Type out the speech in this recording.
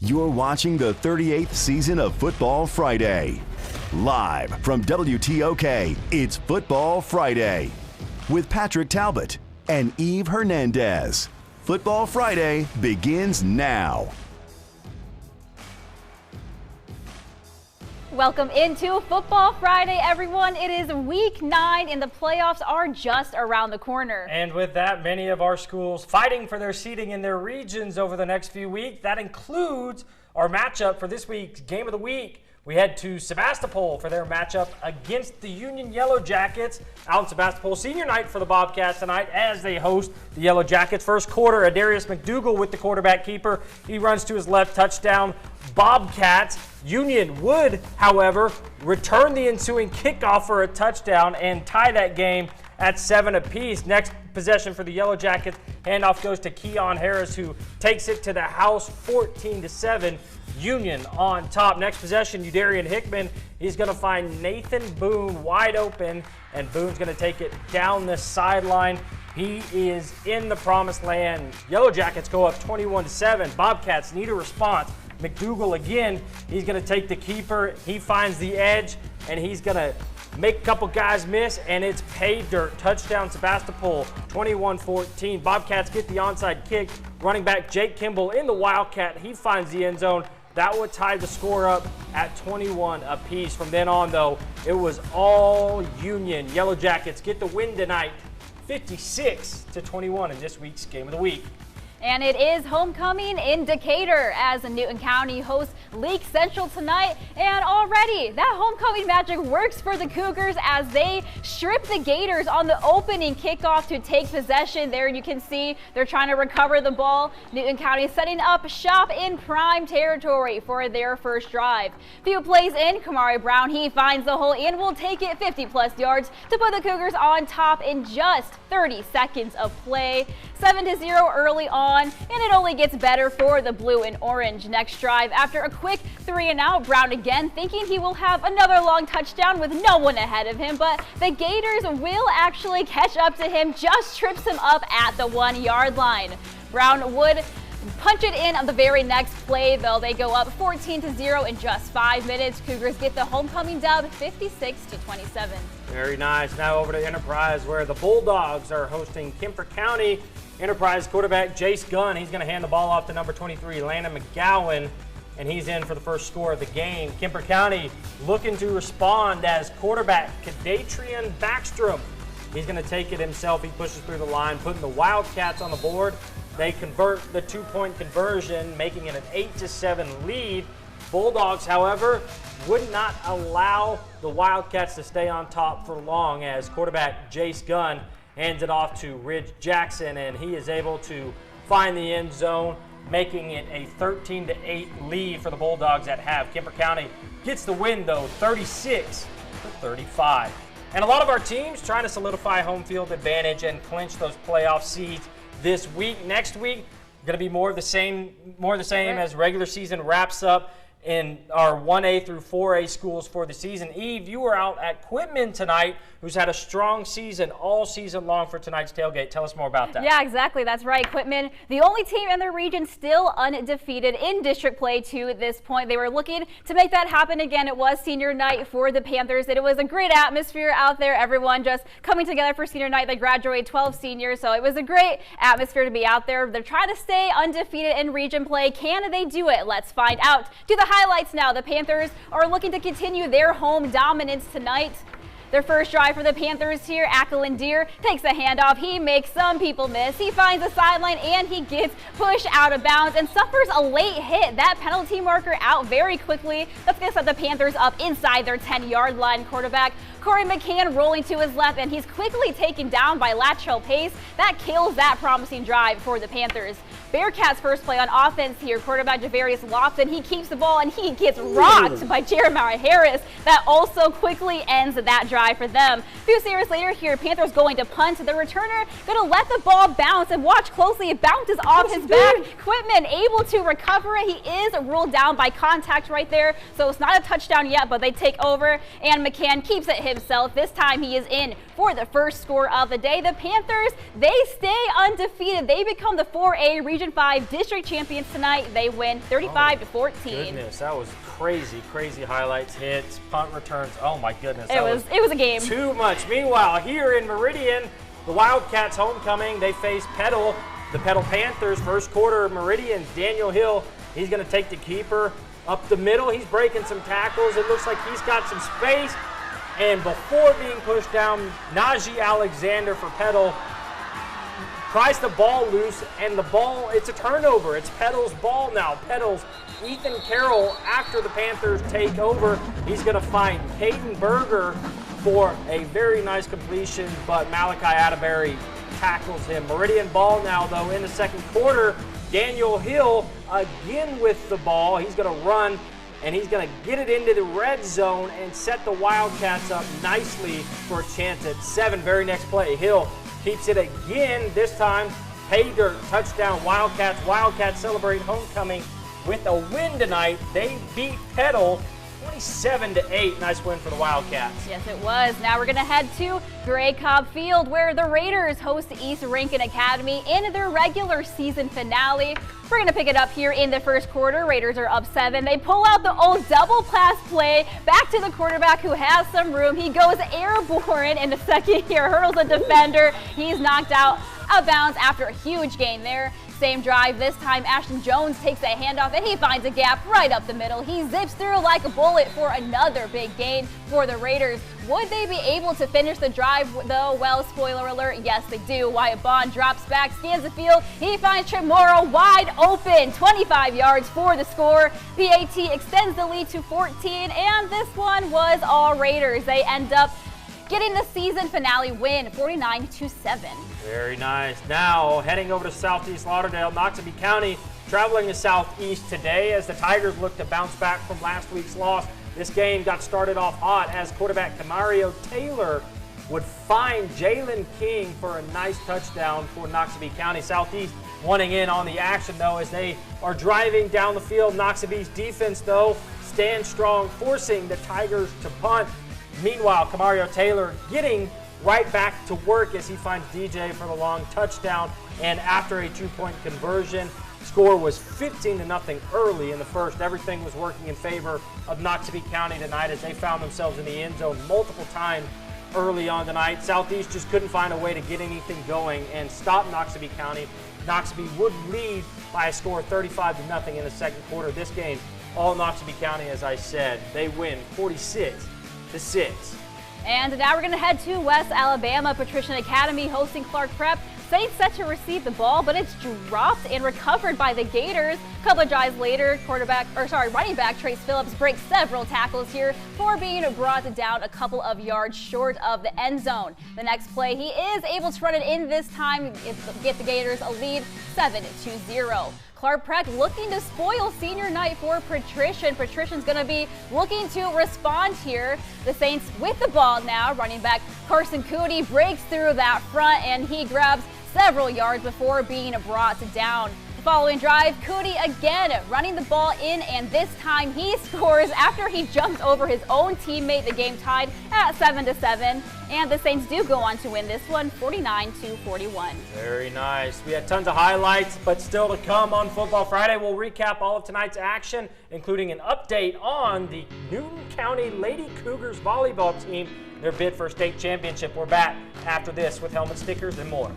You're watching the 38th season of Football Friday. Live from WTOK, it's Football Friday with Patrick Talbot and Eve Hernandez. Football Friday begins now. Welcome into Football Friday, everyone. It is week 9 and the playoffs are just around the corner. And with that, many of our schools fighting for their seating in their regions over the next few weeks. That includes our matchup for this week's Game of the Week. We head to Sebastopol for their matchup against the Union Yellow Jackets out in Sebastopol. Senior night for the Bobcats tonight as they host the Yellow Jackets. First quarter, Adarius McDougal with the quarterback keeper. He runs to his left, touchdown. Bobcats. Union would, however, return the ensuing kickoff for a touchdown and tie that game at 7 apiece. Next possession for the Yellow Jackets, handoff goes to Keon Harris, who takes it to the house, 14-7. Union on top. Next possession, Udarian Hickman. He's going to find Nathan Boone wide open, and Boone's going to take it down the sideline. He is in the promised land. Yellow Jackets go up 21-7. Bobcats need a response. McDougal again, he's going to take the keeper. He finds the edge, and he's going to make a couple guys miss, and it's pay dirt. Touchdown Sebastopol, 21-14. Bobcats get the onside kick. Running back Jake Kimball in the Wildcat. He finds the end zone. That would tie the score up at 21 apiece. From then on, though, it was all Union. Yellow Jackets get the win tonight, 56-21 in this week's Game of the Week. And it is homecoming in Decatur as Newton County hosts Leake Central tonight. And already that homecoming magic works for the Cougars as they strip the Gators on the opening kickoff to take possession. There you can see they're trying to recover the ball. Newton County setting up shop in prime territory for their first drive. Few plays in, Kamari Brown, he finds the hole and will take it 50-plus yards to put the Cougars on top in just 30 seconds of play. 7-0 early on, and it only gets better for the blue and orange. Next drive, after a quick 3-and-out, Brown again thinking he will have another long touchdown with no one ahead of him, but the Gators will actually catch up to him, just trips him up at the 1-yard line. Brown would punch it in on the very next play, though. They go up 14-0 in just 5 minutes. Cougars get the homecoming dub, 56-27. Very nice. Now over to Enterprise, where the Bulldogs are hosting Kemper County. Enterprise quarterback Jace Gunn, he's going to hand the ball off to number 23, Landon McGowan, and he's in for the first score of the game. Kemper County looking to respond as quarterback Kadatrian Backstrom. He's going to take it himself. He pushes through the line, putting the Wildcats on the board. They convert the 2-point conversion, making it an 8-7 lead. Bulldogs, however, would not allow the Wildcats to stay on top for long as quarterback Jace Gunn hands it off to Ridge Jackson, and he is able to find the end zone, making it a 13-8 lead for the Bulldogs at half. Kemper County gets the win, though, 36-35. And a lot of our teams trying to solidify home field advantage and clinch those playoff seeds this week. Next week, going to be more of the same as regular season wraps up in our 1A through 4A schools for the season. Eve, you were out at Quitman tonight, who's had a strong season all season long for tonight's tailgate. Tell us more about that. Yeah, exactly. That's right. Quitman, the only team in the region still undefeated in district play to this point. They were looking to make that happen again. It was senior night for the Panthers, and it was a great atmosphere out there. Everyone just coming together for senior night. They graduated 12 seniors, so it was a great atmosphere to be out there. They're trying to stay undefeated in region play. Can they do it? Let's find out. To the highlights now. The Panthers are looking to continue their home dominance tonight. Their first drive for the Panthers here, Ackland Deer takes a handoff. He makes some people miss. He finds a sideline and he gets pushed out of bounds and suffers a late hit. That penalty marker out very quickly. That's going to set the Panthers up inside their 10-yard line. Quarterback Corey McCann rolling to his left, and he's quickly taken down by Latrell Pace. That kills that promising drive for the Panthers. Bearcats' first play on offense here. Quarterback Javarius Lofton, he keeps the ball and he gets rocked by Jeremiah Harris. That also quickly ends that drive for them. A few series later here, Panthers going to punt. The returner going to let the ball bounce, and watch closely, it bounces off his back. Quitman able to recover it. He is ruled down by contact right there, so it's not a touchdown yet, but they take over, and McCann keeps it himself. This time he is in for the first score of the day. The Panthers, they stay undefeated. They become the 4A Region 5 district champions tonight. They win 35-14. Goodness, that was crazy highlights, hits, punt returns. Oh my goodness. It was a game. Too much. Meanwhile, here in Meridian, the Wildcats homecoming, they face Petal, the Petal Panthers. First quarter, Meridian's Daniel Hill. He's going to take the keeper up the middle. He's breaking some tackles. It looks like he's got some space. And before being pushed down, Najee Alexander for Petal pries the ball loose, and the ball, it's a turnover. It's Petal's ball now. Petal's Ethan Carroll, after the Panthers take over, he's going to find Caden Berger for a very nice completion, but Malachi Atterbury tackles him. Meridian ball now, though, in the second quarter. Daniel Hill again with the ball. He's going to run, and he's going to get it into the red zone and set the Wildcats up nicely for a chance at 7. Very next play, Hill keeps it again. This time, pay dirt, touchdown, Wildcats. Wildcats celebrate homecoming with a win tonight. They beat Petal 27-8. Nice win for the Wildcats. Yes, it was. Now we're going to head to Gray Cobb Field, where the Raiders host East Rankin Academy in their regular season finale. We're going to pick it up here in the first quarter. Raiders are up 7. They pull out the old double pass play back to the quarterback who has some room. He goes airborne in the second here, hurdles a defender. He's knocked out of bounds after a huge gain there. Same drive this time, Ashton Jones takes a handoff and he finds a gap right up the middle. He zips through like a bullet for another big gain for the Raiders. Would they be able to finish the drive though? Well, spoiler alert, yes they do. Wyatt Bond drops back, scans the field. He finds Trip Morrow wide open, 25 yards for the score. PAT extends the lead to 14, and this one was all Raiders. They end up getting the season finale win, 49-7. Very nice. Now, heading over to Southeast Lauderdale, Noxubee County traveling to Southeast today as the Tigers look to bounce back from last week's loss. This game got started off hot as quarterback Camario Taylor would find Jalen King for a nice touchdown for Noxubee County. Southeast wanting in on the action, though, as they are driving down the field. Noxubee's defense, though, stands strong, forcing the Tigers to punt. Meanwhile, Camario Taylor getting right back to work as he finds DJ for the long touchdown. And after a 2-point conversion, score was 15-0 early in the first. Everything was working in favor of Noxubee County tonight as they found themselves in the end zone multiple times early on tonight. Southeast just couldn't find a way to get anything going and stop Noxubee County. Noxubee would lead by a score of 35-0 in the second quarter. This game, all Noxubee County, as I said, they win 46-6. And now we're going to head to West Alabama. Patrician Academy hosting Clark Prep. Saints set to receive the ball, but it's dropped and recovered by the Gators. A couple of drives later, running back Trace Phillips breaks several tackles here for being brought down a couple of yards short of the end zone. The next play, he is able to run it in this time, get the Gators a lead 7-0. Clark Prep looking to spoil senior night for Patrician. Patrician's going to be looking to respond here. The Saints with the ball now. Running back Carson Cootie breaks through that front and he grabs several yards before being brought down. The following drive, Cootie again running the ball in, and this time he scores after he jumped over his own teammate. The game tied at 7-7, and the Saints do go on to win this one 49-41. Very nice. We had tons of highlights, but still to come on Football Friday. We'll recap all of tonight's action, including an update on the Newton County Lady Cougars volleyball team, their bid for a state championship. We're back after this with helmet stickers and more.